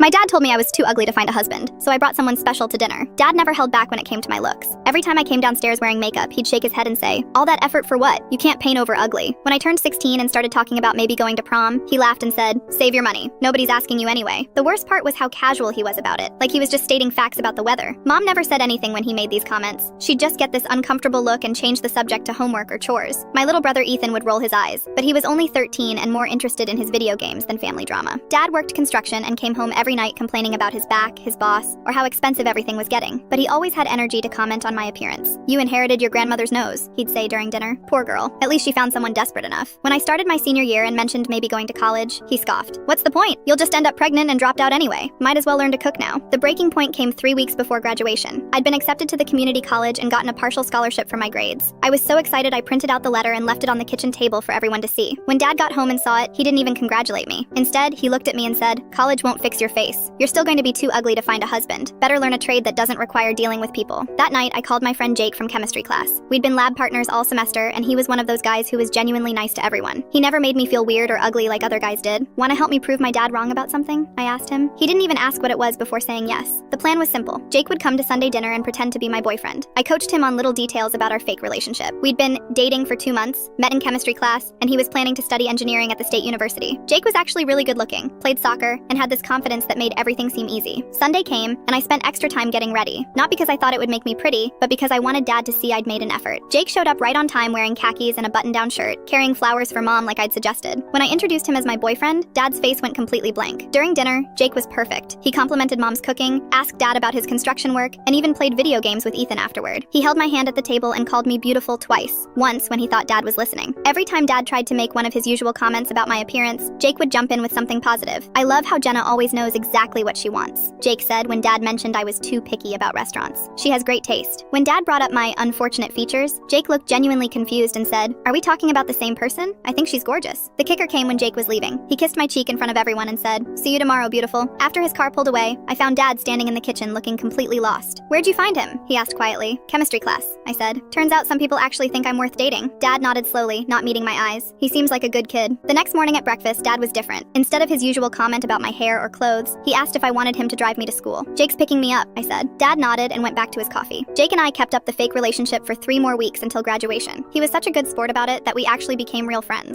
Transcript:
My dad told me I was too ugly to find a husband, so I brought someone special to dinner. Dad never held back when it came to my looks. Every time I came downstairs wearing makeup, he'd shake his head and say, "All that effort for what? You can't paint over ugly." When I turned 16 and started talking about maybe going to prom, he laughed and said, "Save your money. Nobody's asking you anyway." The worst part was how casual he was about it, like he was just stating facts about the weather. Mom never said anything when he made these comments. She'd just get this uncomfortable look and change the subject to homework or chores. My little brother Ethan would roll his eyes, but he was only 13 and more interested in his video games than family drama. Dad worked construction and came home every night complaining about his back, his boss, or how expensive everything was getting. But he always had energy to comment on my appearance. "You inherited your grandmother's nose," he'd say during dinner. Poor girl. At least she found someone desperate enough. When I started my senior year and mentioned maybe going to college, he scoffed. "What's the point? You'll just end up pregnant and dropped out anyway. Might as well learn to cook now." The breaking point came 3 weeks before graduation. I'd been accepted to the community college and gotten a partial scholarship for my grades. I was so excited I printed out the letter and left it on the kitchen table for everyone to see. When Dad got home and saw it, he didn't even congratulate me. Instead, he looked at me and said, "College won't fix your face. You're still going to be too ugly to find a husband. Better learn a trade that doesn't require dealing with people." That night, I called my friend Jake from chemistry class. We'd been lab partners all semester, and he was one of those guys who was genuinely nice to everyone. He never made me feel weird or ugly like other guys did. "Want to help me prove my dad wrong about something?" I asked him. He didn't even ask what it was before saying yes. The plan was simple. Jake would come to Sunday dinner and pretend to be my boyfriend. I coached him on little details about our fake relationship. We'd been dating for 2 months, met in chemistry class, and he was planning to study engineering at the state university. Jake was actually really good looking, played soccer, and had this confidence that made everything seem easy. Sunday came, and I spent extra time getting ready. Not because I thought it would make me pretty, but because I wanted Dad to see I'd made an effort. Jake showed up right on time wearing khakis and a button-down shirt, carrying flowers for Mom like I'd suggested. When I introduced him as my boyfriend, Dad's face went completely blank. During dinner, Jake was perfect. He complimented Mom's cooking, asked Dad about his construction work, and even played video games with Ethan afterward. He held my hand at the table and called me beautiful twice, once when he thought Dad was listening. Every time Dad tried to make one of his usual comments about my appearance, Jake would jump in with something positive. "I love how Jenna always knows exactly what she wants," Jake said when Dad mentioned I was too picky about restaurants. "She has great taste." When Dad brought up my unfortunate features, Jake looked genuinely confused and said, "Are we talking about the same person? I think she's gorgeous." The kicker came when Jake was leaving. He kissed my cheek in front of everyone and said, "See you tomorrow, beautiful." After his car pulled away, I found Dad standing in the kitchen looking completely lost. "Where'd you find him?" he asked quietly. "Chemistry class," I said. "Turns out some people actually think I'm worth dating." Dad nodded slowly, not meeting my eyes. He seems like a good kid. The next morning at breakfast, Dad was different. Instead of his usual comment about my hair or clothes, he asked if I wanted him to drive me to school. "Jake's picking me up," I said. Dad nodded and went back to his coffee. Jake and I kept up the fake relationship for 3 more weeks until graduation. He was such a good sport about it that we actually became real friends.